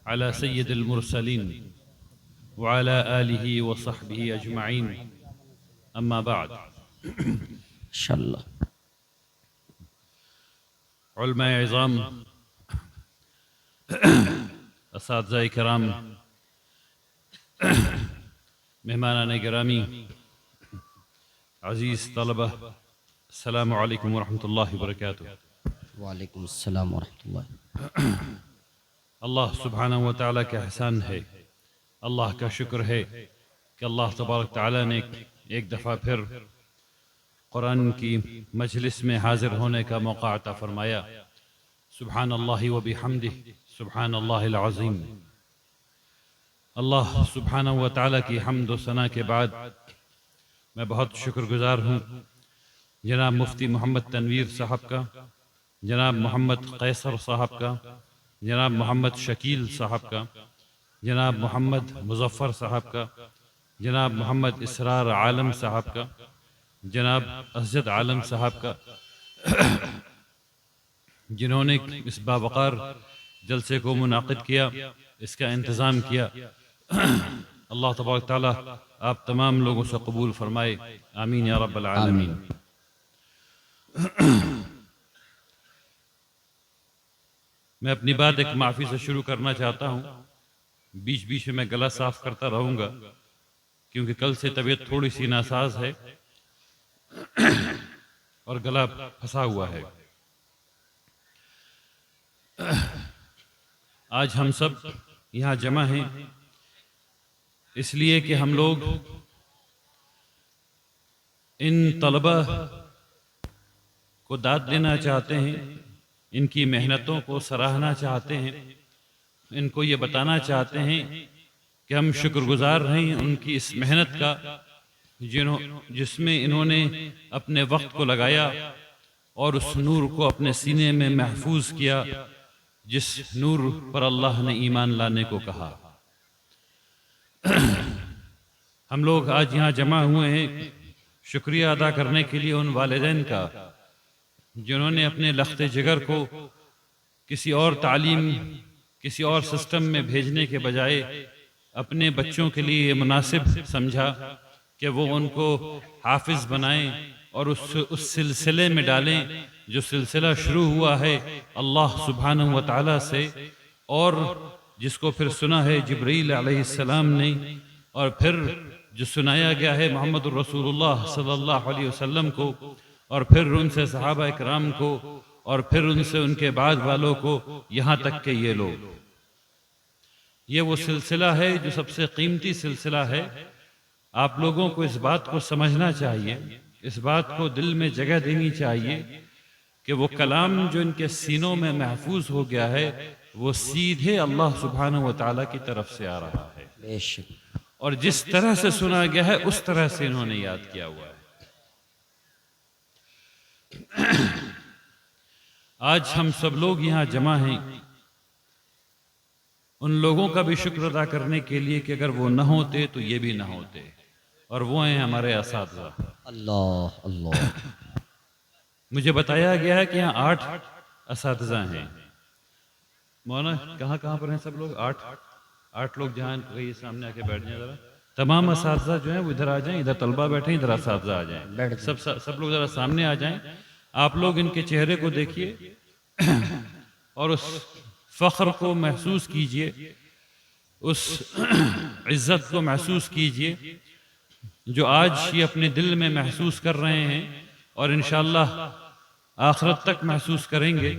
على سيد المرسلين وعلى آله وصحبه أجمعين أما بعد. انشاءاللہ. علماء عظام، اساتذہ کرام، مہمانان گرامی، عزیز طلبہ، السلام علیکم ورحمۃ اللہ وبرکاتہ. وعلیکم السلام ورحمۃ اللہ. اللہ سبحانہ و تعالیٰ کا احسان ہے، اللہ کا شکر ہے کہ اللہ تبارک تعالیٰ نے ایک دفعہ پھر قرآن کی مجلس میں حاضر ہونے کا موقع عطا فرمایا. سبحان اللہ و بحمدہ، سبحان اللہ العظیم. اللہ سبحانہ و تعالیٰ کی حمد و ثنا کے بعد میں بہت شکر گزار ہوں جناب مفتی محمد تنویر صاحب کا، جناب محمد قیصر صاحب کا، جناب محمد شکیل صاحب کا، جناب محمد مظفر صاحب کا، جناب محمد اسرار عالم صاحب کا، جناب اسجد عالم صاحب کا، جنہوں نے اس باوقار جلسے کو منعقد کیا، اس کا انتظام کیا. اللہ تبارک تعالیٰ آپ تمام لوگوں سے قبول فرمائے، آمین یا رب العالمین. میں اپنی بات ایک معافی سے شروع کرنا چاہتا ہوں. بیچ بیچ میں گلا صاف کرتا رہوں گا کیونکہ کل سے طبیعت تھوڑی سی ناساز ہے اور گلا پھنسا ہوا ہے. آج ہم سب یہاں جمع ہیں اس لیے کہ ہم لوگ ان طلبہ کو داد دینا چاہتے ہیں، ان کی محنتوں کو سراہنا چاہتے ہیں، ان کو یہ بتانا چاہتے ہیں کہ ہم شکر گزار ہیں ان کی اس محنت کا جس میں انہوں نے اپنے وقت کو لگایا اور اس نور کو اپنے سینے میں محفوظ کیا جس نور پر اللہ نے ایمان لانے کو کہا. ہم لوگ آج یہاں جمع ہوئے ہیں شکریہ ادا کرنے کے لیے ان والدین کا جنہوں نے اپنے لخت جگر کو کسی اور تعلیم، کسی اور سسٹم میں بھیجنے کے بجائے اپنے بچوں کے لیے یہ مناسب سمجھا کہ وہ ان کو حافظ بنائیں اور اس سلسلے میں ڈالیں جو سلسلہ شروع ہوا ہے اللہ سبحانہ و تعالیٰ سے، اور جس کو پھر سنا ہے جبرائیل علیہ السلام نے، اور پھر جو سنایا گیا ہے محمد الرسول اللہ صلی اللہ علیہ وسلم کو، اور پھر ان سے صحابہ اکرام کو، اور پھر ان سے ان کے بعد والوں کو، یہاں تک کہ یہ لوگ. یہ وہ سلسلہ ہے جو سب سے قیمتی سلسلہ ہے. آپ لوگوں کو اس بات کو سمجھنا چاہیے، اس بات کو دل میں جگہ دینی چاہیے کہ وہ کلام جو ان کے سینوں میں محفوظ ہو گیا ہے وہ سیدھے اللہ سبحانہ و تعالیٰ کی طرف سے آ رہا ہے، بے شک، اور جس طرح سے سنا گیا ہے اس طرح سے انہوں نے یاد کیا ہوا ہے. آج ہم سب لوگ یہاں جمع ہیں ان لوگوں کا بھی شکر ادا کرنے کے لیے کہ اگر وہ نہ ہوتے تو یہ بھی نہ ہوتے، اور وہ ہیں ہمارے اساتذہ. اللہ اللہ. مجھے بتایا گیا ہے کہ یہاں 8 اساتذہ ہیں. مولانا کہاں کہاں پر ہیں سب لوگ؟ 8 لوگ جہاں کہیں سامنے آ کے بیٹھ جائیں ذرا. تمام اساتذہ جو ہیں وہ ادھر آ جائیں، ادھر طلبہ بیٹھیں، ادھر اساتذہ آ جائیں، سب لوگ ذرا سامنے آ جائیں. آپ لوگ ان کے چہرے کو دیکھیے اور اس فخر کو محسوس کیجئے، اس عزت کو محسوس کیجئے جو آج یہ اپنے دل میں محسوس کر رہے ہیں اور انشاءاللہ آخرت تک محسوس کریں گے.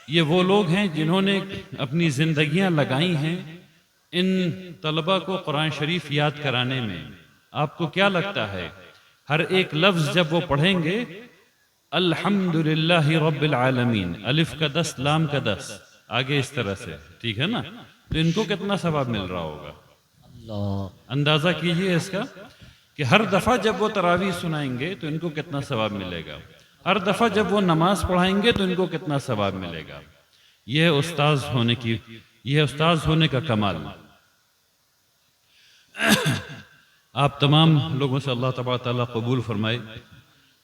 یہ وہ لوگ ہیں جنہوں نے اپنی زندگیاں لگائی ہیں ان طلبہ کو قرآن شریف یاد کرانے میں. آپ کو کیا لگتا ہے ہر ایک لفظ جب وہ پڑھیں گے الحمدللہ رب العالمین، الف کا 10 لام کا 10 آگے اس طرح سے، ٹھیک ہے نا، تو ان کو کتنا ثواب مل رہا ہوگا؟ اللہ. اندازہ کیجئے اس کا کہ ہر دفعہ جب وہ تراویح سنائیں گے تو ان کو کتنا ثواب ملے گا، ہر دفعہ جب وہ نماز پڑھائیں گے تو ان کو کتنا ثواب ملے گا. یہ ہے استاذ ہونے کا کمال. آپ تمام لوگوں سے اللہ تبارک تعالیٰ قبول فرمائے.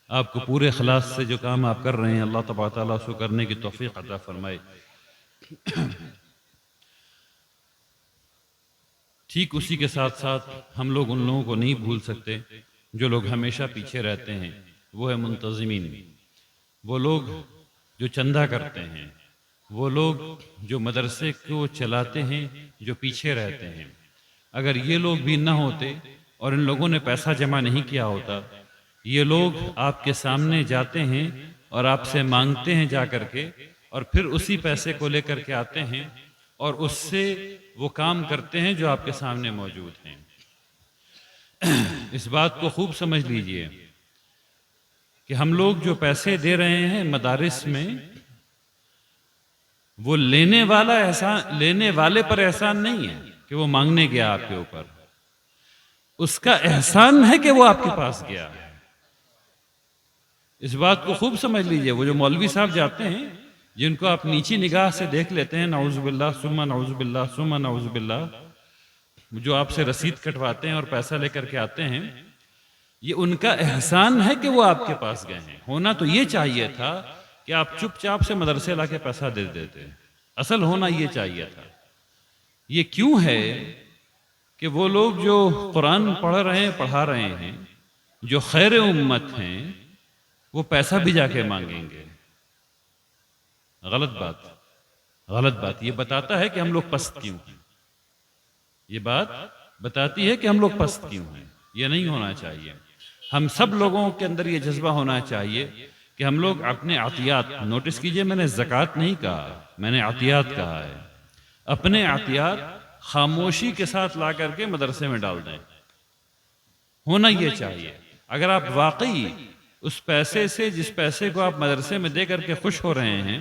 آپ کو پورے اخلاص سے جو کام آپ کر رہے ہیں اللہ تبارک تعالیٰ اس کو کرنے کی توفیق عطا فرمائے. ٹھیک اسی کے ساتھ ساتھ ہم لوگ ان لوگوں کو نہیں بھول سکتے جو لوگ ہمیشہ پیچھے رہتے ہیں، وہ ہے منتظمین، وہ لوگ جو چندہ کرتے ہیں، وہ لوگ جو مدرسے کو چلاتے ہیں، جو پیچھے رہتے ہیں۔ اگر یہ لوگ بھی نہ ہوتے اور ان لوگوں نے پیسہ جمع نہیں کیا ہوتا، یہ لوگ آپ کے سامنے جاتے ہیں اور آپ سے مانگتے ہیں جا کر کے، اور پھر اسی پیسے کو لے کر کے آتے ہیں اور اس سے وہ کام کرتے ہیں جو آپ کے سامنے موجود ہیں۔ اس بات کو خوب سمجھ لیجئے کہ ہم لوگ جو پیسے دے رہے ہیں مدارس میں، وہ لینے والے پر احسان نہیں ہے کہ وہ مانگنے گیا آپ کے اوپر، اس کا احسان ہے کہ وہ آپ کے پاس گیا۔ اس بات کو خوب سمجھ لیجئے۔ وہ جو مولوی صاحب جاتے ہیں، جن کو آپ نیچی نگاہ سے دیکھ لیتے ہیں، نعوذ باللہ ثم نعوذ باللہ ثم نعوذ باللہ، جو آپ سے رسید کٹواتے ہیں اور پیسہ لے کر کے آتے ہیں، یہ ان کا احسان ہے کہ وہ آپ کے پاس گئے ہیں۔ ہونا تو یہ چاہیے تھا کہ آپ چپ چاپ سے مدرسے لا کے پیسہ دے دیتے، اصل ہونا یہ چاہیے تھا۔ یہ کیوں ہے کہ وہ لوگ جو قرآن پڑھ رہے ہیں، پڑھا رہے ہیں، جو خیر امت ہیں، وہ پیسہ بھی جا کے مانگیں گے۔ غلط بات۔ یہ بتاتا ہے کہ ہم لوگ پست کیوں ہیں، یہ بات بتاتی ہے کہ ہم لوگ پست کیوں ہیں۔ یہ نہیں ہونا چاہیے۔ ہم سب لوگوں کے اندر یہ جذبہ ہونا چاہیے کہ ہم لوگ اپنے عطیات، نوٹس کیجئے میں نے زکوٰۃ نہیں کہا، میں نے عطیات کہا ہے، اپنے عطیات خاموشی کے ساتھ لا کر کے مدرسے میں ڈال دیں۔ ہونا یہ چاہیے۔ اگر آپ واقعی اس پیسے سے، جس پیسے کو آپ مدرسے میں دے کر کے خوش ہو رہے ہیں،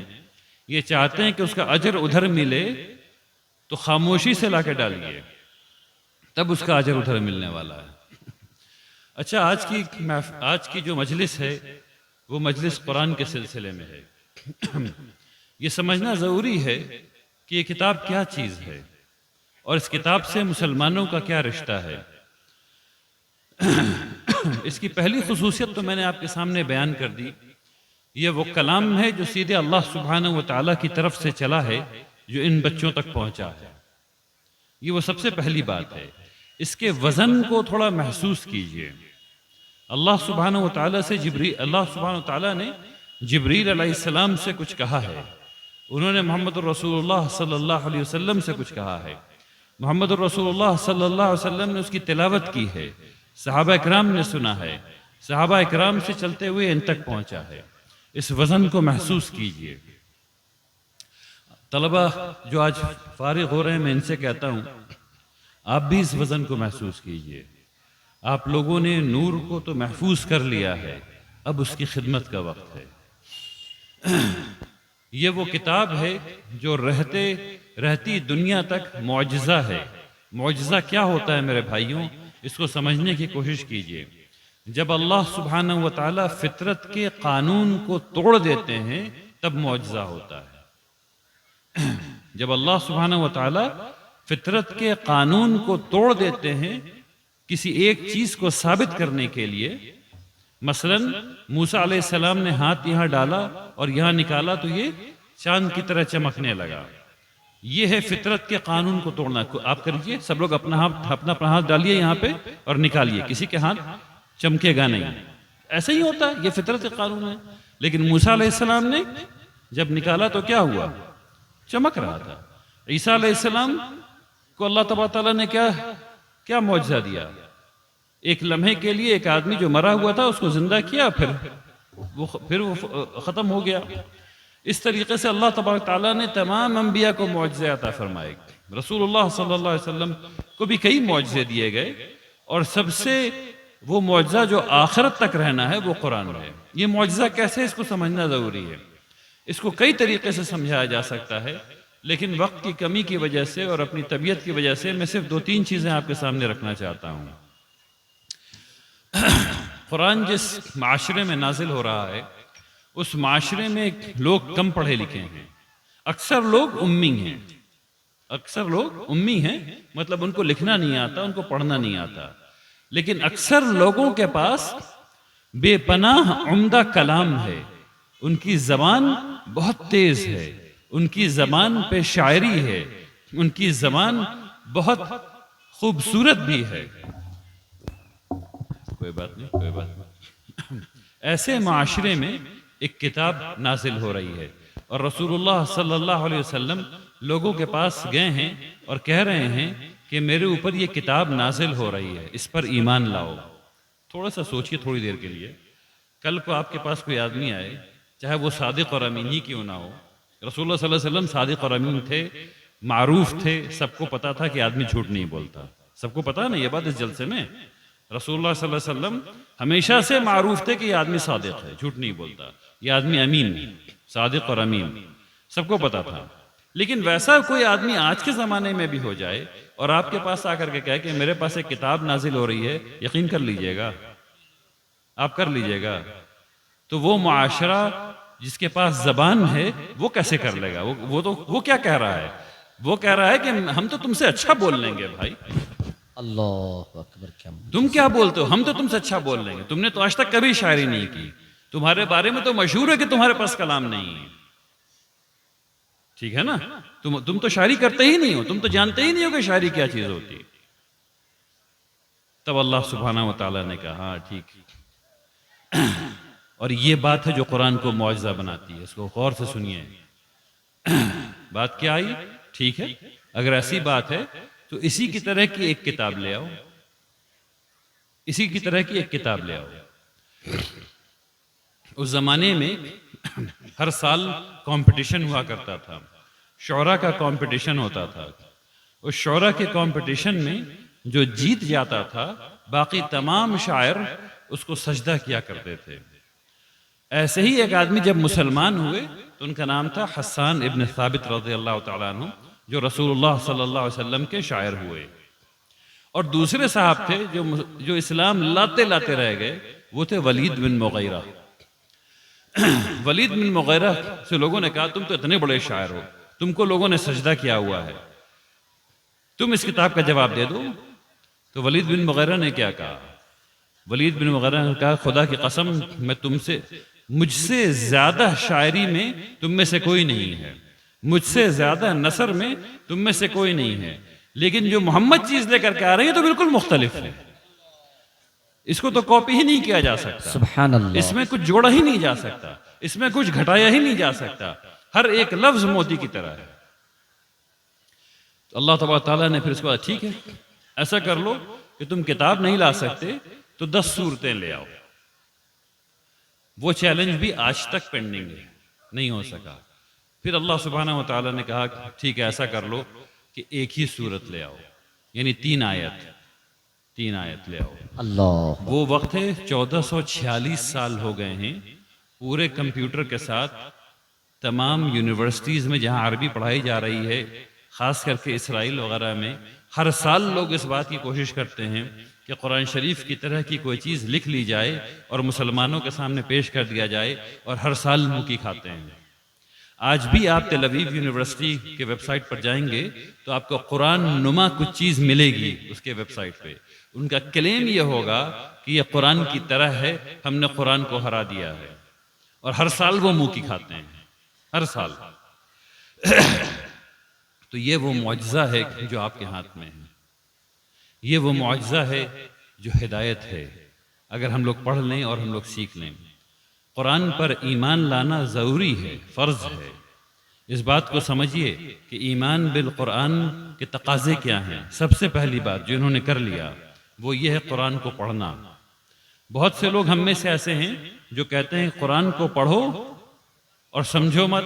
یہ چاہتے ہیں کہ اس کا اجر ادھر ملے، تو خاموشی سے لا کے ڈالیے، تب اس کا اجر ادھر ملنے والا ہے۔ اچھا، آج کی جو مجلس ہے وہ مجلس قرآن کے سلسلے میں ہے۔ یہ سمجھنا ضروری ہے کہ یہ کتاب کیا چیز ہے اور اس کتاب سے مسلمانوں کا کیا رشتہ ہے۔ اس کی پہلی خصوصیت تو میں نے آپ کے سامنے بیان کر دی۔ یہ وہ کلام ہے جو سیدھے اللہ سبحانہ و تعالیٰ کی طرف سے چلا ہے، جو ان بچوں تک پہنچا ہے۔ یہ وہ سب سے پہلی بات ہے۔ اس کے وزن کو تھوڑا محسوس کیجئے۔ اللہ سبحانہ و تعالیٰ نے جبریل علیہ السلام سے کچھ کہا ہے، انہوں نے محمد الرسول اللہ صلی اللہ علیہ وسلم سے کچھ کہا ہے، محمد الرسول اللہ صلی اللہ علیہ وسلم نے اس کی تلاوت کی ہے، صحابہ اکرام نے سنا ہے، صحابہ اکرام سے چلتے ہوئے ان تک پہنچا ہے۔ اس وزن کو محسوس کیجئے۔ طلبہ جو آج فارغ ہو رہے ہیں، میں ان سے کہتا ہوں آپ بھی اس وزن کو محسوس کیجئے۔ آپ لوگوں نے نور کو تو محفوظ کر لیا ہے، اب اس کی خدمت کا وقت ہے۔ یہ وہ کتاب ہے جو رہتی دنیا تک معجزہ ہے۔ معجزہ کیا ہوتا ہے میرے بھائیوں؟ اس کو سمجھنے کی کوشش کیجئے۔ جب اللہ سبحانہ و تعالیٰ فطرت کے قانون کو توڑ دیتے ہیں تب معجزہ ہوتا ہے۔ جب اللہ سبحانہ و تعالیٰ فطرت کے قانون کو توڑ دیتے ہیں کسی ایک چیز کو ثابت کرنے کے لیے، مثلا موسیٰ علیہ السلام نے ہاتھ یہاں ڈالا اور یہاں نکالا تو یہ چاند کی طرح چمکنے لگا، یہ ہے فطرت کے قانون کو توڑنا۔ آپ کریے، سب لوگ اپنا ہاتھ ڈالیے یہاں پہ اور نکالیے، کسی کے ہاتھ چمکے گا نہیں، ایسا ہی ہوتا ہے، یہ فطرت کے قانون ہے۔ لیکن موسیٰ علیہ السلام نے جب نکالا تو کیا ہوا؟ چمک رہا تھا۔ عیسیٰ علیہ السلام کو اللہ تبارک تعالیٰ نے کیا معجزہ دیا؟ ایک لمحے کے لیے ایک آدمی جو مرا ہوا تھا اس کو زندہ کیا، پھر وہ ختم ہو گیا۔ اس طریقے سے اللہ تبارک تعالیٰ نے تمام انبیاء کو معجزے عطا فرمائے۔ رسول اللہ صلی اللہ علیہ وسلم کو بھی کئی معجزے دیے گئے، اور سب سے وہ معجزہ جو آخرت تک رہنا ہے وہ قرآن ہے۔ یہ معجزہ کیسے، اس کو سمجھنا ضروری ہے۔ اس کو کئی طریقے سے سمجھایا جا سکتا ہے، لیکن وقت کی کمی کی وجہ سے اور اپنی طبیعت کی وجہ سے میں صرف 2-3 چیزیں آپ کے سامنے رکھنا چاہتا ہوں۔ قرآن جس معاشرے میں نازل ہو رہا ہے اس معاشرے میں لوگ کم پڑھے لکھے ہیں، اکثر لوگ امی ہیں، مطلب ان کو لکھنا نہیں آتا، ان کو پڑھنا نہیں آتا، لیکن اکثر لوگوں کے پاس بے پناہ عمدہ کلام ہے، ان کی زبان بہت تیز ہے، ان کی زبان پہ شاعری ہے، ان کی زبان بہت خوبصورت بھی ہے. کوئی بات نہیں، کوئی بات نہیں. ایسے معاشرے میں ایک کتاب نازل ہو رہی ہے اور رسول اللہ صلی اللہ علیہ وسلم لوگوں کے پاس گئے ہیں اور کہہ رہے ہیں کہ میرے اوپر یہ کتاب نازل ہو رہی ہے، اس پر ایمان لاؤ. تھوڑا سا سوچئے تھوڑی دیر کے لیے. کل کو آپ کے پاس کوئی آدمی آئے، چاہے وہ صادق اور امین ہی کیوں نہ ہو. رسول اللہ صلی اللہ علیہ وسلم صادق اور امین تھے، معروف تھے، سب کو پتا تھا کہ آدمی جھوٹ نہیں بولتا. سب کو پتا نا یہ بات اس جلسے میں. رسول اللہ صلی اللہ علیہ وسلم ہمیشہ سے معروف تھے کہ یہ آدمی صادق ہے، جھوٹ نہیں بولتا، یہ آدمی امین، صادق اور امین، سب کو پتا تھا. لیکن ویسا کوئی آدمی آج کے زمانے میں بھی ہو جائے اور آپ کے پاس آ کر کے کہے کہ میرے پاس ایک کتاب نازل ہو رہی ہے، یقین کر لیجئے گا، آپ کر لیجئے گا. تو وہ معاشرہ جس کے پاس زبان ہے وہ کیسے کر لے گا؟ وہ کیا کہہ رہا ہے؟ وہ کہہ رہا ہے کہ ہم تو تم سے اچھا بول لیں گے. بھائی اللہ اکبر. کیا تم کیا بولتے ہو؟ ہم تو تم سے اچھا بول لیں گے. تم نے تو آج تک کبھی شاعری نہیں کی، تمہارے بارے میں تو مشہور ہے کہ تمہارے پاس کلام نہیں ہے. ٹھیک ہے نا؟ تم تو شاعری کرتے ہی نہیں ہو، تم تو جانتے ہی نہیں ہو کہ شاعری کیا چیز ہوتی ہے. تب اللہ سبحانہ و تعالیٰ نے کہا ہاں ٹھیک. اور یہ بات ہے جو قرآن کو معجزہ بناتی ہے. اس کو غور سے سنیے. بات کیا آئی؟ ٹھیک ہے، اگر ایسی بات ہے تو اسی کی طرح کی ایک کتاب لے آؤ، اسی کی طرح کی ایک کتاب لے آؤ. اس زمانے میں ہر سال کمپٹیشن ہوا کرتا تھا، شعراء کا کمپٹیشن ہوتا تھا. اس شعراء کے کمپٹیشن میں جو جیت جاتا تھا باقی تمام شاعر اس کو سجدہ کیا کرتے تھے. ایسے ہی ایک آدمی جب مسلمان ہوئے تو ان کا نام تھا حسان ابن ثابت رضی اللہ تعالیٰ عنہ، جو رسول اللہ صلی اللہ علیہ وسلم کے شاعر ہوئے. اور دوسرے صاحب تھے جو اسلام لاتے لاتے رہ گئے، وہ تھے ولید بن مغیرہ. ولید بن مغیرہ سے لوگوں نے کہا تم تو اتنے بڑے شاعر ہو، تم کو لوگوں نے سجدہ کیا ہوا ہے، تم اس کتاب کا جواب دے دو. تو ولید بن مغیرہ نے کیا کہا؟ ولید بن مغیرہ نے کہا خدا کی قسم میں مجھ سے زیادہ شاعری میں تم میں سے کوئی نہیں ہے، مجھ سے زیادہ نثر میں تم میں سے کوئی نہیں ہے، لیکن جو محمد چیز لے کر کے آ رہے ہیں تو بالکل مختلف ہے. اس کو تو کاپی ہی نہیں کیا جا سکتا، سبحان اللہ. اس میں کچھ جوڑا ہی نہیں جا سکتا، اس میں کچھ گھٹایا ہی نہیں جا سکتا، ہر ایک لفظ موتی کی طرح ہے. تو اللہ تبارک تعالیٰ نے پھر اس کو کہا ٹھیک ہے ایسا کر لو کہ تم کتاب نہیں لا سکتے تو 10 صورتیں لے آؤ. وہ چیلنج بھی آج تک پینڈنگ ہے، نہیں ہو سکا. پھر اللہ سبحانہ و تعالیٰ نے کہا ٹھیک ہے ایسا کر لو کہ ایک ہی صورت لے آؤ، یعنی 3 آیت لے آؤ. اللہ. وہ وقت ہے 1446 سال ہو گئے ہیں، پورے کمپیوٹر کے ساتھ تمام یونیورسٹیز میں جہاں عربی پڑھائی جا رہی ہے، خاص کر کے اسرائیل وغیرہ میں ہر سال لوگ اس بات کی کوشش کرتے ہیں کہ قرآن شریف کی طرح کی کوئی چیز لکھ لی جائے اور مسلمانوں کے سامنے پیش کر دیا جائے، اور ہر سال منہ کی کھاتے ہیں. آج بھی آپ تل اویو یونیورسٹی کے ویب سائٹ پر جائیں گے تو آپ کو قرآن نما کچھ چیز ملے گی اس کے ویب سائٹ پہ. ان کا کلیم یہ ہوگا کہ یہ قرآن کی طرح ہے، ہم نے قرآن کو ہرا دیا ہے، اور ہر سال وہ منہ کی کھاتے ہیں، ہر سال. تو یہ وہ معجزہ ہے جو آپ کے ہاتھ میں ہے، یہ وہ معجزہ ہے جو ہدایت ہے. اگر ہم لوگ پڑھ لیں اور ہم لوگ سیکھ لیں. قرآن پر ایمان لانا ضروری ہے، فرض ہے. اس بات کو سمجھیے کہ ایمان بالقرآن کے تقاضے کیا ہیں. سب سے پہلی بات جو انہوں نے کر لیا وہ یہ ہے قرآن کو پڑھنا. بہت سے لوگ ہم میں سے ایسے ہیں جو کہتے ہیں قرآن کو پڑھو اور سمجھو مت.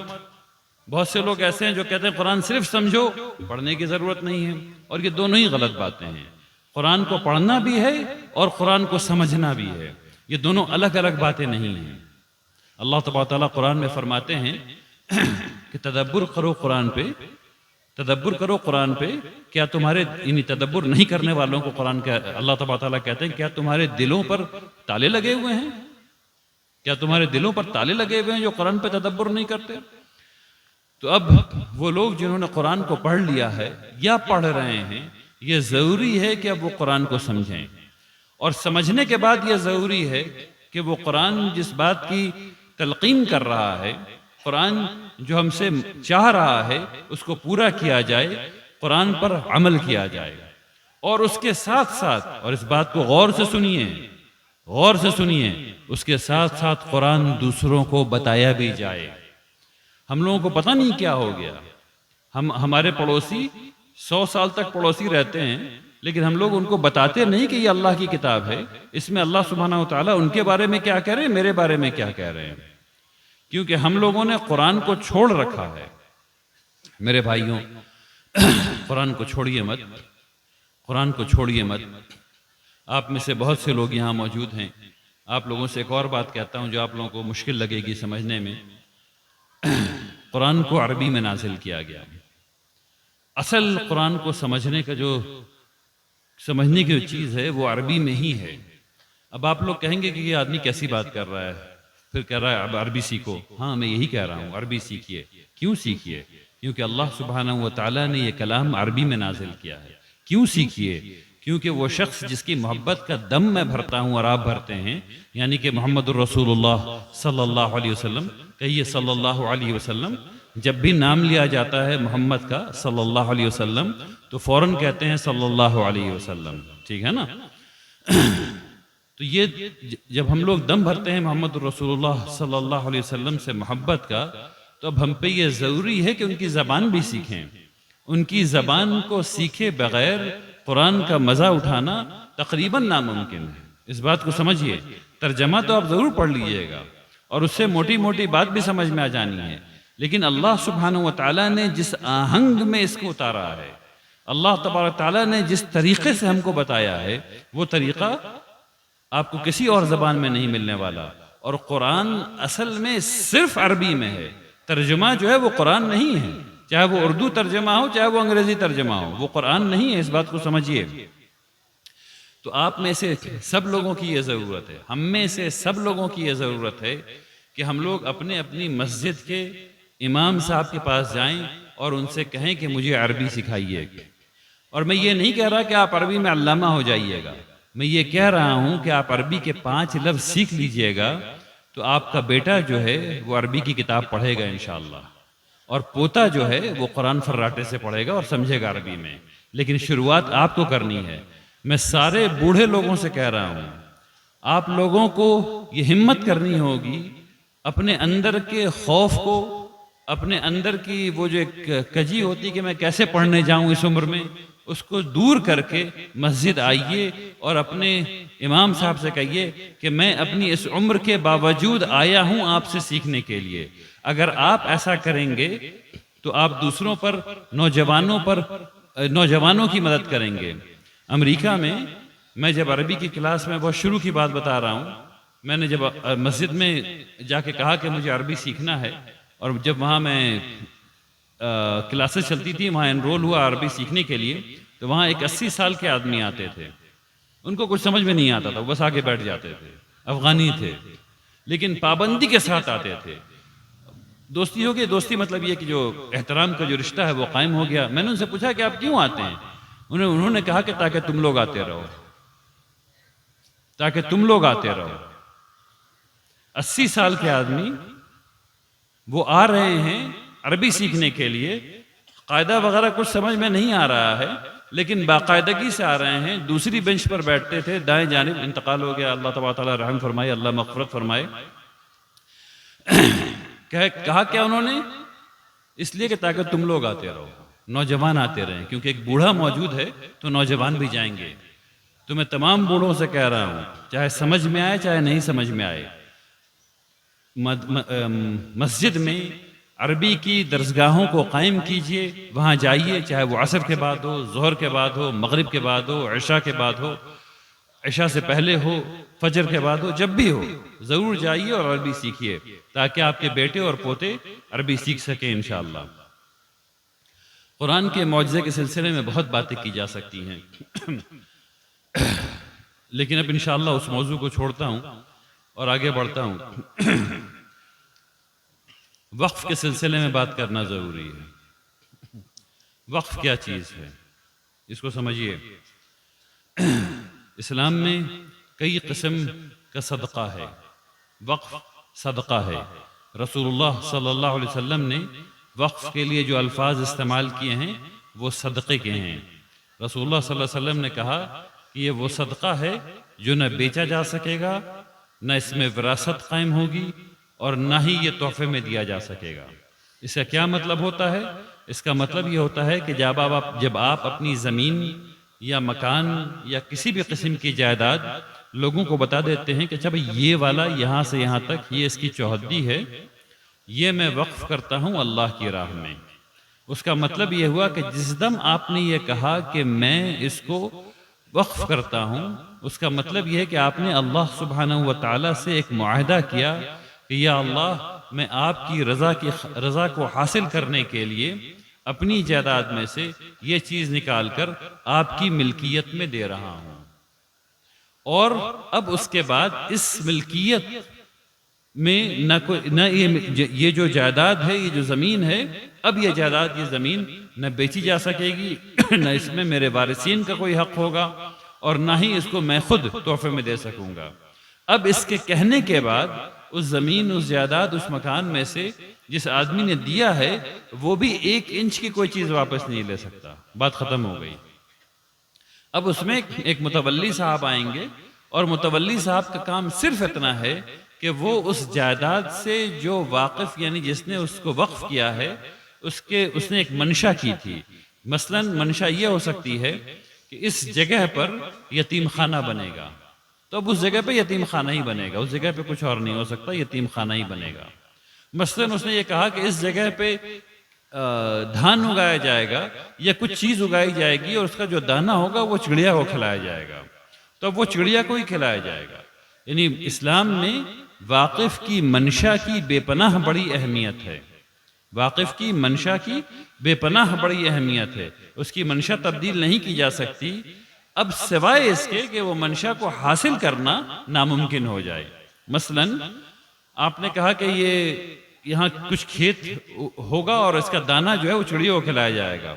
بہت سے لوگ ایسے ہیں جو کہتے ہیں قرآن صرف سمجھو، پڑھنے کی ضرورت نہیں ہے. اور یہ دونوں ہی غلط باتیں ہیں. قرآن کو پڑھنا بھی ہے اور قرآن کو سمجھنا بھی ہے، یہ دونوں الگ الگ باتیں نہیں ہیں. اللہ تبارک تعالیٰ قرآن میں فرماتے ہیں کہ تدبر کرو قرآن پہ، تدبر کرو قرآن پہ. کیا تمہارے یعنی تدبر نہیں کرنے والوں کو قرآن کا اللہ تبارک تعالیٰ کہتے ہیں کیا تمہارے دلوں پر تالے لگے ہوئے ہیں؟ کیا تمہارے دلوں پر تالے لگے ہوئے ہیں جو قرآن پہ تدبر نہیں کرتے؟ تو اب وہ لوگ جنہوں نے قرآن کو پڑھ لیا ہے یا پڑھ رہے ہیں، یہ ضروری ہے کہ اب وہ قرآن کو سمجھیں. اور سمجھنے کے بعد یہ ضروری ہے کہ وہ قرآن جس بات کی تلقین کر رہا ہے، قرآن جو ہم سے چاہ رہا ہے، اس کو پورا کیا جائے، قرآن پر عمل کیا جائے. اور اس کے ساتھ ساتھ، اور اس بات کو غور سے سنیے، غور سے سنیے، اس کے ساتھ ساتھ قرآن دوسروں کو بتایا بھی جائے۔ ہم لوگوں کو پتہ نہیں کیا ہو گیا، ہمارے پڑوسی 100 سال تک پڑوسی رہتے ہیں، لیکن ہم لوگ ان کو بتاتے نہیں کہ یہ اللہ کی کتاب ہے، اس میں اللہ سبحانہ و تعالیٰ ان کے بارے میں کیا کہہ رہے ہیں، میرے بارے میں کیا کہہ رہے ہیں، کیونکہ ہم لوگوں نے قرآن کو چھوڑ رکھا ہے۔ میرے بھائیوں، قرآن کو چھوڑیے مت، قرآن کو چھوڑیے مت۔ آپ میں سے بہت سے لوگ یہاں موجود ہیں، آپ لوگوں سے ایک اور بات کہتا ہوں جو آپ لوگوں کو مشکل لگے گی سمجھنے میں۔ قرآن کو عربی میں نازل کیا گیا، اصل قرآن کو سمجھنے کا سمجھنے کی جو چیز ہے وہ عربی میں ہی ہے۔ اب آپ لوگ کہیں گے کہ یہ آدمی کیسی بات کر رہا ہے، پھر کہہ رہا ہے اب عربی سیکھو۔ ہاں، میں یہی کہہ رہا ہوں، عربی سیکھیے۔ کیوں سیکھیے؟ کیونکہ اللہ سبحانہ و تعالیٰ نے یہ کلام عربی میں نازل کیا ہے۔ کیوں سیکھیے؟ کیونکہ وہ شخص جس کی محبت کا دم میں بھرتا ہوں اور آپ بھرتے ہیں، یعنی کہ محمد الرسول اللہ صلی اللہ علیہ وسلم، کہیے صلی اللہ علیہ وسلم، جب بھی نام لیا جاتا ہے محمد کا صلی اللہ علیہ وسلم تو فوراً کہتے ہیں صلی اللہ علیہ وسلم، ٹھیک ہے نا؟ تو یہ جب ہم لوگ دم بھرتے ہیں محمد الرسول اللہ صلی اللہ علیہ وسلم سے محبت کا، تو اب ہم پہ یہ ضروری ہے کہ ان کی زبان بھی سیکھیں۔ ان کی زبان کو سیکھے بغیر قرآن کا مزہ اٹھانا تقریباً ناممکن ہے۔ اس بات کو سمجھیے، ترجمہ تو آپ ضرور پڑھ لیجئے گا اور اس سے موٹی موٹی بات بھی سمجھ میں آ جانی ہے، لیکن اللہ سبحانہ و تعالیٰ نے جس آہنگ میں اس کو اتارا ہے، اللہ تبارک تعالیٰ نے جس طریقے سے ہم کو بتایا ہے، وہ طریقہ آپ کو کسی اور زبان میں نہیں ملنے والا۔ اور قرآن اصل میں صرف عربی میں ہے، ترجمہ جو ہے وہ قرآن نہیں ہے، چاہے وہ اردو ترجمہ ہو چاہے وہ انگریزی ترجمہ ہو، وہ قرآن نہیں ہے، اس بات کو سمجھیے۔ تو آپ میں سے سب لوگوں کی یہ ضرورت ہے، ہم میں سے سب لوگوں کی یہ ضرورت ہے کہ ہم لوگ اپنے اپنی مسجد کے امام صاحب کے پاس جائیں اور ان سے کہیں کہ مجھے عربی سکھائیے۔ اور میں یہ نہیں کہہ رہا کہ آپ عربی میں علامہ ہو جائیے گا، میں یہ کہہ رہا ہوں کہ آپ عربی کے 5 لفظ سیکھ لیجئے گا تو آپ کا بیٹا جو ہے وہ عربی کی کتاب پڑھے گا انشاءاللہ، اور پوتا جو ہے وہ قرآن فراٹے سے پڑھے گا اور سمجھے گا عربی میں۔ لیکن شروعات آپ کو کرنی ہے۔ میں سارے بوڑھے لوگوں سے کہہ رہا ہوں، آپ لوگوں کو یہ ہمت کرنی ہوگی، اپنے اندر کے خوف کو، اپنے اندر کی وہ جو ایک کجی ہوتی کہ میں کیسے پڑھنے جاؤں اس عمر میں، اس کو دور کر کے مسجد آئیے اور اپنے امام صاحب سے کہیے کہ میں اپنی اس عمر کے باوجود آیا ہوں آپ سے سیکھنے کے لیے۔ اگر آپ ایسا کریں گے تو آپ دوسروں پر، نوجوانوں کی مدد کریں گے۔ امریکہ میں جب عربی کی کلاس میں بہت شروع کی بات بتا رہا ہوں، میں نے جب مسجد میں جا کے کہا کہ مجھے عربی سیکھنا ہے، اور جب وہاں میں کلاسز چلتی تھی، وہاں انرول ہوا عربی سیکھنے کے لیے، تو وہاں ایک 80 سال کے آدمی آتے تھے، ان کو کچھ سمجھ میں نہیں آتا تھا، وہ بس آگے بیٹھ جاتے تھے، افغانی تھے، لیکن پابندی کے ساتھ آتے تھے۔ دوستی ہو گئی، دوستی مطلب یہ کہ جو احترام کا جو رشتہ ہے وہ قائم ہو گیا۔ میں نے ان سے پوچھا کہ آپ کیوں آتے ہیں؟ انہوں نے کہا کہ تاکہ تم لوگ آتے رہو، تاکہ تم لوگ آتے رہو۔ 80 سال کے آدمی وہ آ رہے ہیں عربی سیکھنے کے لیے، قاعدہ وغیرہ کچھ سمجھ میں نہیں آ رہا ہے، لیکن باقاعدگی سے آ رہے ہیں۔ دوسری بینچ پر بیٹھتے تھے، دائیں جانب انتقال ہو گیا، اللہ تبارک تعالیٰ رحم فرمائے، اللہ مغفرت فرمائے۔ کہا کیا انہوں نے؟ اس لیے کہ تاکہ تم لوگ آتے رہو، نوجوان آتے رہیں، کیونکہ ایک بوڑھا موجود ہے تو نوجوان بھی جائیں گے۔ تو میں تمام بوڑھوں سے کہہ رہا ہوں، چاہے سمجھ میں آئے چاہے نہیں سمجھ میں آئے، مسجد میں عربی کی درسگاہوں کو قائم کیجئے، وہاں جائیے، چاہے وہ عصر کے بعد ہو، ظہر کے بعد ہو، مغرب کے بعد ہو، عشاء کے بعد ہو، عشاء سے پہلے ہو، فجر کے بعد ہو، جب بھی ہو ضرور جائیے اور عربی سیکھیے، تاکہ آپ کے بیٹے اور پوتے عربی سیکھ سکیں انشاءاللہ۔ قرآن کے معجزے کے سلسلے میں بہت باتیں کی جا سکتی ہیں، لیکن اب انشاءاللہ اس موضوع کو چھوڑتا ہوں اور آگے بڑھتا ہوں۔ وقف کے سلسلے میں بات کرنا ضروری ہے۔ وقف کیا چیز ہے اس کو سمجھیے۔ اسلام میں کئی قسم کا صدقہ ہے، وقف صدقہ ہے۔ رسول اللہ صلی اللہ علیہ وسلم نے وقف کے لیے جو الفاظ استعمال کیے ہیں وہ صدقے کے ہیں۔ رسول اللہ صلی اللہ علیہ وسلم نے کہا کہ یہ وہ صدقہ ہے جو نہ بیچا جا سکے گا، نہ اس میں وراثت قائم ہوگی، اور نہ ہی یہ تحفے میں دیا جا سکے گا۔ اس کا کیا مطلب ہوتا ہے؟ اس کا مطلب یہ ہوتا ہے کہ جب آپ اپنی زمین یا مکان یا کسی بھی قسم کی جائیداد لوگوں کو بتا دیتے ہیں کہ اچھا بھئی یہ والا یہاں سے یہاں تک یہ اس کی چوہدی ہے، یہ میں وقف کرتا ہوں اللہ کی راہ میں، اس کا مطلب یہ ہوا کہ جس دم آپ نے یہ کہا کہ میں اس کو وقف کرتا ہوں، اس کا مطلب یہ ہے کہ آپ نے اللہ سبحانہ و تعالیٰ سے ایک معاہدہ کیا کہ یا اللہ میں آپ کی رضا کو حاصل کرنے کے لیے اپنی جائیداد میں سے یہ چیز نکال کر آپ کی ملکیت میں دے رہا ہوں، اور اب اس کے بعد اس ملکیت میں نہ یہ جو جائیداد ہے، یہ جو زمین ہے، اب یہ جائیداد یہ زمین نہ بیچی جا سکے گی، نہ اس میں میرے وارثین کا کوئی حق ہوگا، اور نہ ہی اس کو میں خود تحفے میں دے سکوں گا۔ اب اس کے کہنے کے بعد اس زمین، اس جائیداد، اس مکان میں سے جس آدمی نے دیا ہے وہ بھی 1 انچ کی کوئی چیز واپس نہیں لے سکتا، بات ختم ہو گئی۔ اب اس میں ایک متولی صاحب آئیں گے، اور متولی صاحب کا کام صرف اتنا ہے کہ وہ اس جائیداد سے جو واقف، یعنی جس نے اس کو وقف کیا ہے، اس نے ایک منشا کی تھی۔ مثلا منشا یہ ہو سکتی ہے کہ اس جگہ پر یتیم خانہ بنے گا، تو اب اس جگہ پہ یتیم خانہ ہی بنے گا، اس جگہ پہ کچھ اور نہیں ہو سکتا، یتیم خانہ ہی بنے گا۔ مثلا اس نے یہ کہا کہ اس جگہ پہ دھان اگایا جائے گا یا کچھ چیز اگائی جائے گی، اور اس کا جو دانہ ہوگا وہ چڑیا کو کھلایا جائے گا، تو اب وہ چڑیا کو ہی کھلایا جائے گا۔ یعنی اسلام میں واقف کی منشا کی بے پناہ بڑی اہمیت ہے، واقف کی منشا کی بے پناہ بڑی اہمیت ہے، اس کی منشا تبدیل نہیں کی جا سکتی، اب سوائے اس کے کہ وہ منشا کو حاصل کرنا ناممکن ہو جائے۔ مثلا آپ نے کہا کہ یہاں کچھ کھیت ہوگا اور اس کا دانہ جو ہے وہ چڑیوں کو کھلایا جائے گا۔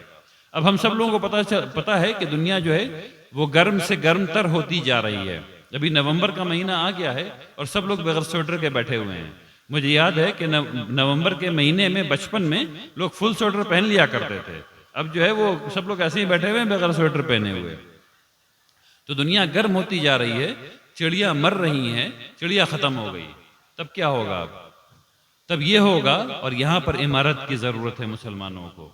اب ہم سب لوگوں کو پتا ہے کہ دنیا جو ہے وہ گرم سے گرم تر ہوتی جا رہی ہے۔ ابھی نومبر کا مہینہ آ گیا ہے اور سب لوگ بغیر سویٹر کے بیٹھے ہوئے ہیں۔ مجھے یاد ہے کہ نومبر کے مہینے میں بچپن میں لوگ فل سویٹر پہن لیا کرتے تھے، اب جو ہے وہ سب لوگ ایسے ہی بیٹھے ہوئے ہیں بغیر سویٹر پہنے ہوئے۔ تو دنیا گرم ہوتی جا رہی ہے، چڑیاں مر رہی ہیں، چڑیا ختم ہو گئی، تب کیا ہوگا؟ تب یہ ہوگا، اور یہاں پر امارت کی ضرورت ہے مسلمانوں کو،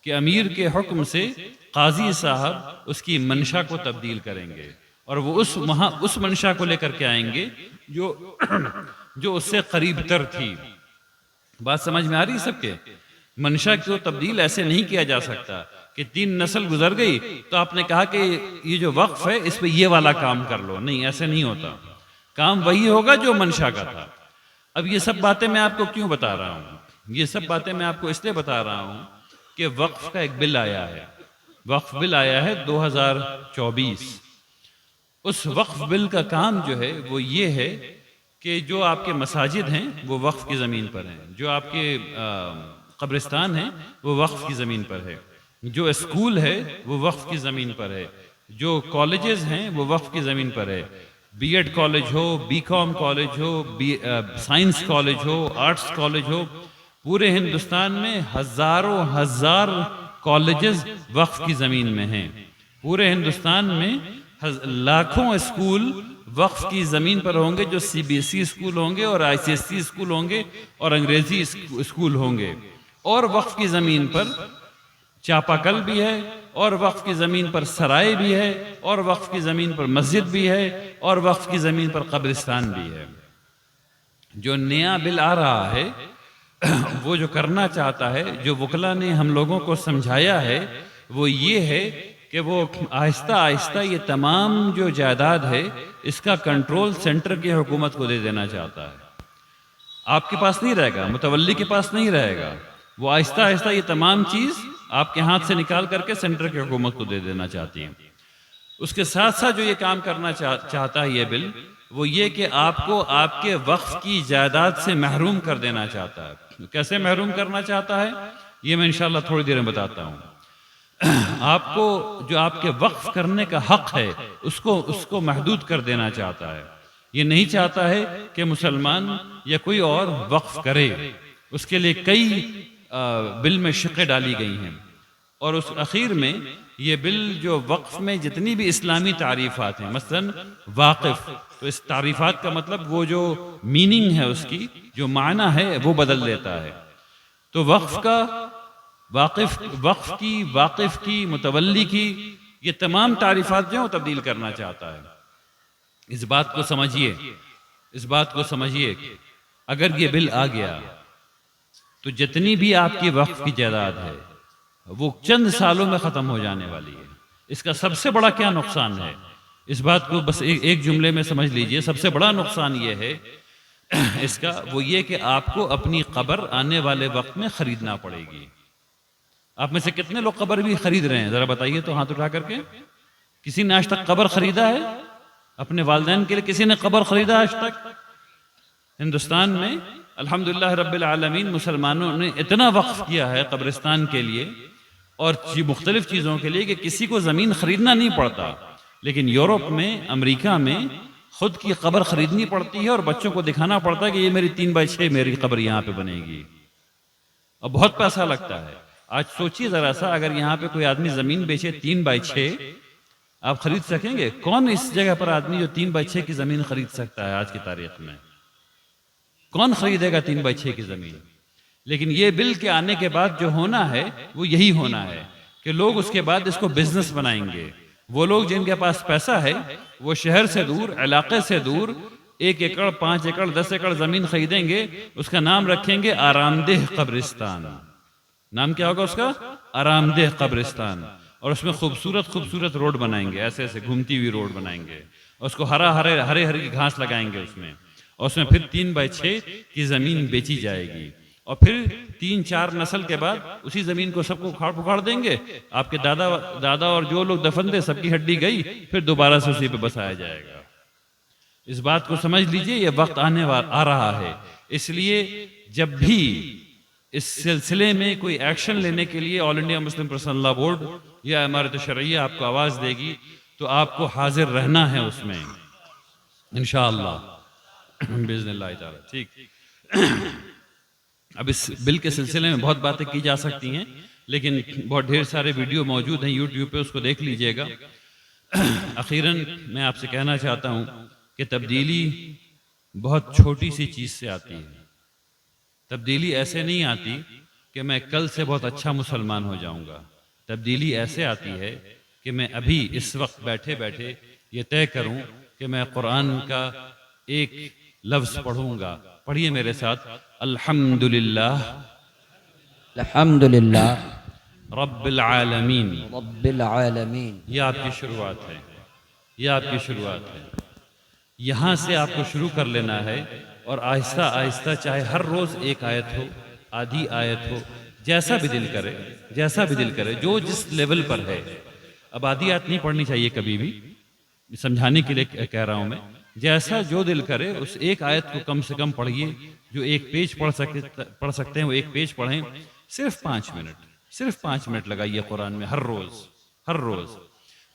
کہ امیر کے حکم سے قاضی صاحب اس کی منشا کو تبدیل کریں گے، اور وہ اس منشا کو لے کر کے آئیں گے جو اس سے قریب تر تھی۔ بات سمجھ میں آ رہی سب کے؟ منشا کو تبدیل ایسے نہیں کیا جا سکتا کہ 3 نسل گزر گئی تو آپ نے کہا کہ یہ جو وقف ہے اس پہ یہ والا کام کر لو، نہیں، ایسے نہیں ہوتا، کام وہی ہوگا جو منشا کا تھا۔ اب یہ سب باتیں میں آپ کو کیوں بتا رہا ہوں؟ یہ سب باتیں میں آپ کو اس لیے بتا رہا ہوں کہ وقف کا ایک بل آیا ہے، وقف بل آیا ہے 2024۔ اس وقف بل کا کام جو ہے وہ یہ ہے کہ جو آپ کے مساجد ہیں وہ وقف کی زمین پر ہیں، جو آپ کے قبرستان ہیں وہ وقف کی زمین پر ہے، جو اسکول ہے وہ وقف کی زمین پر ہے، جو کالجز ہیں وہ وقف کی زمین پر ہے، بی ایڈ کالج ہو، بی کام کالج ہو، سائنس کالج ہو، آرٹس کالج ہو، پورے ہندوستان میں ہزاروں ہزار کالجز وقف کی زمین میں ہیں۔ پورے ہندوستان میں لاکھوں اسکول وقف کی زمین پر ہوں گے، جو C B S E school ہوں گے اور آئی سی ایس سی اسکول ہوں گے اور انگریزی اسکول ہوں گے، اور وقف کی زمین پر چاپاکل بھی ہے، اور وقف کی زمین پر سرائے بھی ہے، اور وقف کی زمین پر مسجد بھی ہے، اور وقف کی زمین پر قبرستان بھی ہے۔ جو نیا بل آ رہا ہے وہ جو کرنا چاہتا ہے، جو وکلا نے ہم لوگوں کو سمجھایا ہے، وہ یہ ہے کہ وہ آہستہ آہستہ یہ تمام جو جائیداد ہے اس کا کنٹرول سینٹر کی حکومت کو دے دینا چاہتا ہے۔ آپ کے پاس نہیں رہے گا، متولی کے پاس نہیں رہے گا، وہ آہستہ آہستہ یہ تمام چیز آپ کے ہاتھ سے نکال کر کے سینٹر کی حکومت کو دے دینا چاہتی ہیں۔ اس کے ساتھ ساتھ جو یہ کام کرنا چاہتا ہے یہ بل، وہ یہ کہ آپ کو آپ کے وقف کی جائیداد سے محروم کر دینا چاہتا ہے۔ کیسے محروم کرنا چاہتا ہے یہ میں انشاءاللہ تھوڑی دیر میں بتاتا ہوں۔ آپ کو جو آپ کے وقف کرنے کا حق ہے اس کو محدود کر دینا چاہتا ہے۔ یہ نہیں چاہتا ہے کہ مسلمان یا کوئی اور وقف کرے، اس کے لیے کئی بل میں شقیں ڈالی گئی ہیں۔ اور اس اخیر میں یہ بل جو وقف میں جتنی بھی اسلامی تعریفات ہیں، مثلا واقف، تو اس تعریفات کا مطلب وہ جو میننگ ہے، اس کی جو معنی ہے وہ بدل دیتا ہے. تو وقف کا واقف کی متولی کی یہ تمام تعریفات جو ہیں وہ تبدیل کرنا چاہتا ہے. اس بات کو سمجھیے اگر یہ بل آ گیا تو جتنی بھی آپ کی وقف کی جائیداد ہے وہ چند سالوں میں ختم ہو جانے والی ہے. اس کا سب سے بڑا کیا نقصان ہے، اس بات کو بس ایک جملے میں سمجھ لیجئے. سب سے بڑا نقصان یہ ہے اس کا، وہ یہ کہ آپ کو اپنی قبر آنے والے وقت میں خریدنا پڑے گی. آپ میں سے کتنے لوگ قبر بھی خرید رہے ہیں؟ ذرا بتائیے تو ہاتھ اٹھا کر کے. کسی نے آج تک قبر خریدا ہے؟ اپنے والدین کے لیے کسی نے قبر خریدا آج تک؟ ہندوستان میں الحمدللہ رب العالمین مسلمانوں نے اتنا وقف کیا ہے قبرستان کے لیے اور مختلف چیزوں کے لیے کہ کسی کو زمین خریدنا نہیں پڑتا. لیکن یورپ میں، امریکہ میں خود کی قبر خریدنی پڑتی ہے اور بچوں کو دکھانا پڑتا ہے کہ یہ میری 3x6 میری قبر یہاں پہ بنے گی، اور بہت پیسہ لگتا ہے. آج سوچیے ذرا سا، اگر یہاں پہ کوئی آدمی زمین بیچے 3x6، آپ خرید سکیں گے؟ کون اس جگہ پر آدمی جو 3x6 کی زمین خرید سکتا ہے آج کی تاریخ میں؟ کون خریدے گا 3x6 کی زمین؟ لیکن یہ بل کے آنے کے بعد جو ہونا ہے وہ یہی ہونا ہے کہ لوگ اس کے بعد اس کو بزنس بنائیں گے. وہ لوگ جن کے پاس پیسہ ہے وہ شہر سے دور، علاقے سے دور 1 ایکڑ 5 ایکڑ 10 ایکڑ زمین خریدیں گے. اس کا نام رکھیں گے آرام دہ قبرستان. نام کیا ہوگا اس کا؟ آرام دہ قبرستان. اور اس میں خوبصورت روڈ بنائیں گے، ایسے ایسے گھومتی ہوئی روڈ بنائیں گے، اور اس کو ہرے گھاس لگائیں گے اس میں، اور اس میں پھر 3x6 کی زمین بیچی جائے گی. اور پھر 3-4 نسل کے بعد اسی زمین کو سب کو اکھاڑ پکھاڑ دیں گے. آپ کے دادا اور جو لوگ دفن تھے سب کی ہڈی گئی، پھر دوبارہ سے اسی پہ بسایا جائے گا. اس بات کو سمجھ لیجئے، یہ وقت آ رہا ہے. اس لیے جب بھی اس سلسلے میں کوئی ایکشن لینے کے لیے آل انڈیا مسلم پرسنل لا بورڈ یا امارت شرعیہ آپ کو آواز دے گی تو آپ کو حاضر رہنا ہے اس میں انشاءاللہ باذن اللہ تعالی. ٹھیک، اب اس بل کے سلسلے میں بہت باتیں کی جا سکتی ہیں، لیکن بہت ڈھیر سارے ویڈیو موجود ہیں یوٹیوب پہ، اس کو دیکھ لیجئے گا. اخیراً میں آپ سے کہنا چاہتا ہوں کہ تبدیلی بہت چھوٹی سی چیز سے آتی ہے. تبدیلی ایسے نہیں آتی کہ میں کل سے بہت اچھا مسلمان ہو جاؤں گا. تبدیلی ایسے آتی ہے کہ میں ابھی اس وقت بیٹھے بیٹھے یہ طے کروں کہ میں قرآن کا ایک لفظ پڑھوں گا. پڑھیے میرے ساتھ، الحمدللہ الحمدللہ رب العالمین. رب العالمین. یہ آپ کی شروعات ہے، یہ آپ کی شروعات ہے. یہاں سے آپ کو شروع کر لینا ہے، اور آہستہ آہستہ چاہے ہر روز ایک آیت ہو، آدھی آیت ہو، جیسا بھی دل کرے جو جس لیول پر ہے. اب آدھی آیت نہیں پڑھنی چاہیے کبھی بھی، سمجھانے کے لیے کہہ رہا ہوں میں. جیسا جو دل کرے اس ایک آیت کو کم سے کم پڑھیے. جو ایک پیج پڑھ سکتے ہیں وہ ایک پیج پڑھیں. صرف 5 منٹ لگائیے قرآن میں ہر روز.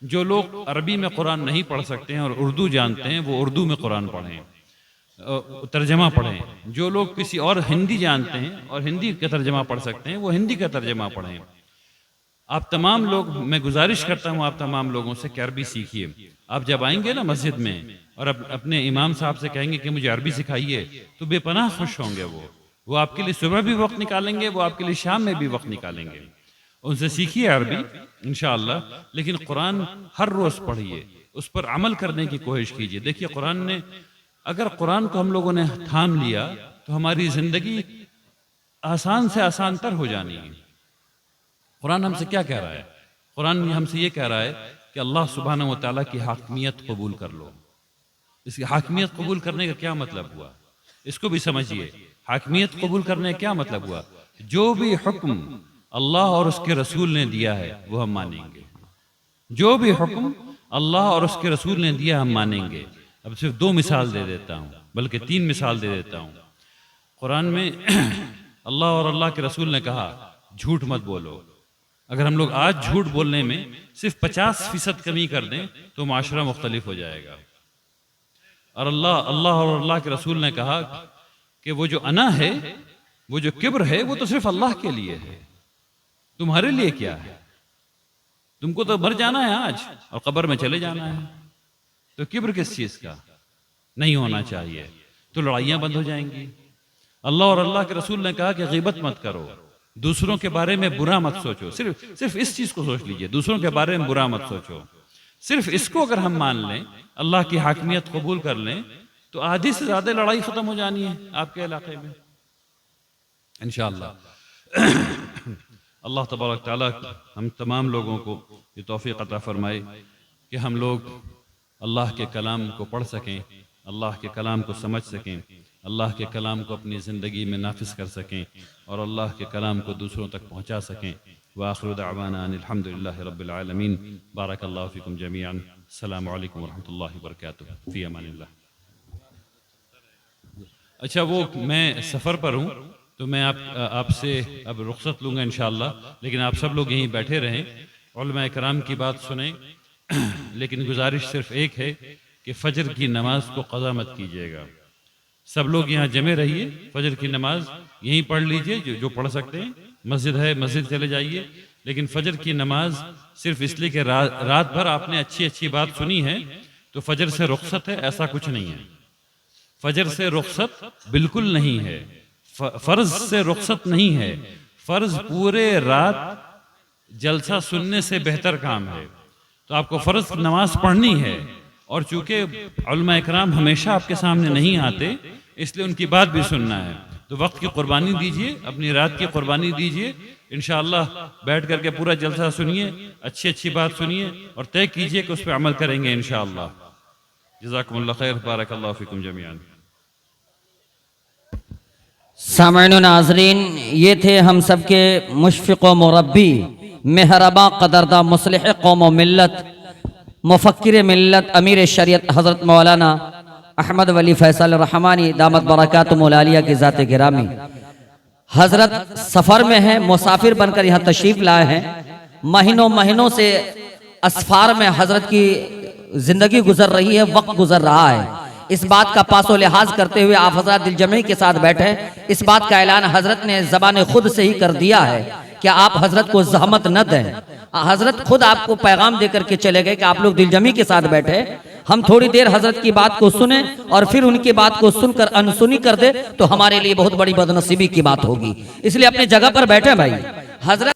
جو لوگ عربی میں قرآن نہیں پڑھ سکتے ہیں اور اردو جانتے ہیں وہ اردو میں قرآن پڑھیں، ترجمہ پڑھیں. جو لوگ کسی اور ہندی جانتے ہیں اور ہندی کا ترجمہ پڑھ سکتے ہیں وہ ہندی کا ترجمہ پڑھیں. آپ تمام لوگ، میں گزارش کرتا ہوں آپ تمام لوگوں سے کہ عربی سیکھیے. آپ جب آئیں گے نا مسجد میں اور اپنے امام صاحب سے کہیں گے کہ مجھے عربی سکھائیے تو بے پناہ خوش ہوں گے. وہ آپ کے لیے صبح بھی وقت نکالیں گے، وہ آپ کے لیے شام میں بھی وقت نکالیں گے. ان سے سیکھیے عربی انشاءاللہ. لیکن قرآن ہر روز پڑھیے، اس پر عمل کرنے کی کوشش کیجیے. دیکھیے اگر قرآن کو ہم لوگوں نے تھام لیا تو ہماری زندگی آسان سے آسان تر ہو جانی ہے. قرآن ہم سے کیا کہہ رہا ہے؟ قرآن ہم سے یہ کہہ رہا ہے کہ اللہ سبحانہ و تعالیٰ کی حاکمیت قبول کر لو. اس کی حاکمیت قبول کرنے کا کیا مطلب ہوا؟ اس کو بھی سمجھیے. حاکمیت قبول کرنے کا کیا مطلب ہوا؟ جو بھی حکم اللہ اور اس کے رسول نے دیا ہے وہ ہم مانیں گے. جو بھی حکم اللہ اور اس کے رسول نے دیا ہم مانیں گے. اب صرف 2 مثال دے دیتا ہوں، بلکہ 3 مثال دے دیتا ہوں. قرآن میں اللہ اور اللہ کے رسول نے کہا جھوٹ مت بولو. اگر ہم لوگ آج جھوٹ بولنے میں صرف 50% کمی کر دیں تو معاشرہ مختلف ہو جائے گا. اور اللہ اور اللہ کے رسول نے کہا کہ وہ جو انا ہے، وہ جو کبر ہے، وہ تو صرف اللہ کے لیے ہے، تمہارے لیے کیا ہے؟ تم کو تو مر جانا ہے آج اور قبر میں چلے جانا ہے، تو کبر کس چیز کا؟ نہیں ہونا چاہیے، تو لڑائیاں بند ہو جائیں گی۔ اللہ اور اللہ کے رسول نے کہا کہ غیبت مت کرو، دوسروں کے بارے میں برا مت سوچو، صرف اس چیز کو سوچ لیجئے، دوسروں کے بارے میں برا مت سوچو۔ صرف اس کو اگر ہم مان لیں، اللہ کی حاکمیت قبول کر لیں، تو آدھی سے زیادہ لڑائی ختم ہو جانی ہے آپ کے علاقے میں انشاءاللہ۔ اللہ تبارک تعالیٰ ہم تمام لوگوں کو یہ توفیق عطا فرمائے کہ ہم لوگ اللہ کے کلام کو پڑھ سکیں، اللہ کے کلام کو سمجھ سکیں، اللہ کے کلام کو اپنی زندگی میں نافذ کر سکیں اور اللہ کے کلام کو دوسروں تک پہنچا سکیں۔ وآخر دعوانا ان الحمدللہ رب العالمین۔ بارک اللہ فیکم جمیعا۔ السلام علیکم ورحمۃ اللہ وبرکاتہ۔ فی امان اللہ۔ اچھا، وہ میں سفر پر ہوں تو میں آپ سے اب رخصت لوں گا انشاءاللہ، لیکن آپ سب لوگ یہیں بیٹھے رہیں، علماء کرام کی بات سنیں، لیکن گزارش صرف ایک ہے کہ فجر کی نماز کو قضا مت کیجیے گا۔ سب لوگ یہاں جمع رہیے، فجر کی نماز یہیں پڑھ لیجئے، جو پڑھ سکتے ہیں، مسجد ہے مسجد چلے جائیے، لیکن فجر کی نماز صرف اس لیے کہ رات بھر آپ نے اچھی بات سنی ہے تو فجر سے رخصت ہے، ایسا کچھ نہیں ہے۔ فجر سے رخصت بالکل نہیں ہے، فرض سے رخصت نہیں ہے۔ فرض پورے رات جلسہ سننے سے بہتر کام ہے، تو آپ کو فرض نماز پڑھنی ہے، اور چونکہ علماء اکرام ہمیشہ آپ کے سامنے نہیں آتے، اس لیے ان کی بات بھی سننا ہے، تو وقت کی قربانی دیجئے، اپنی رات کی قربانی دیجئے، انشاءاللہ بیٹھ کر کے پورا جلسہ سنیے، اچھی بات سنیے اور طے کیجئے کہ اس پہ عمل کریں گے انشاءاللہ۔ جزاکم اللہ خیر، بارک اللہ فیکم جمیعا۔ سامعین و ناظرین، یہ تھے ہم سب کے مشفق و مربی، مہرباں قدردہ، مصلح قوم و ملت، مفکر ملت، امیر شریعت حضرت مولانا احمد ولی فیصل رحمانی دامت برکاتہم العالیہ کی ذات گرامی۔ حضرت سفر میں ہیں، مسافر بن کر یہاں تشریف لائے ہیں۔ مہینوں سے اسفار میں حضرت کی زندگی گزر رہی ہے، وقت گزر رہا ہے۔ اس بات کا پاس و لحاظ کرتے ہوئے آپ حضرات دل جمعی کے ساتھ بیٹھے، اس بات کا اعلان حضرت نے زبان خود سے ہی کر دیا ہے کہ آپ حضرت کو زحمت نہ دیں۔ حضرت خود آپ کو پیغام دے کر کے چلے گئے کہ آپ لوگ دل جمعی کے ساتھ بیٹھے، ہم تھوڑی دیر حضرت کی بات کو سنیں اور پھر ان کی بات کو سن کر انسنی کر دے تو ہمارے لیے بہت بڑی بدنصیبی کی بات ہوگی، اس لیے اپنی جگہ پر بیٹھے بھائی۔ حضرت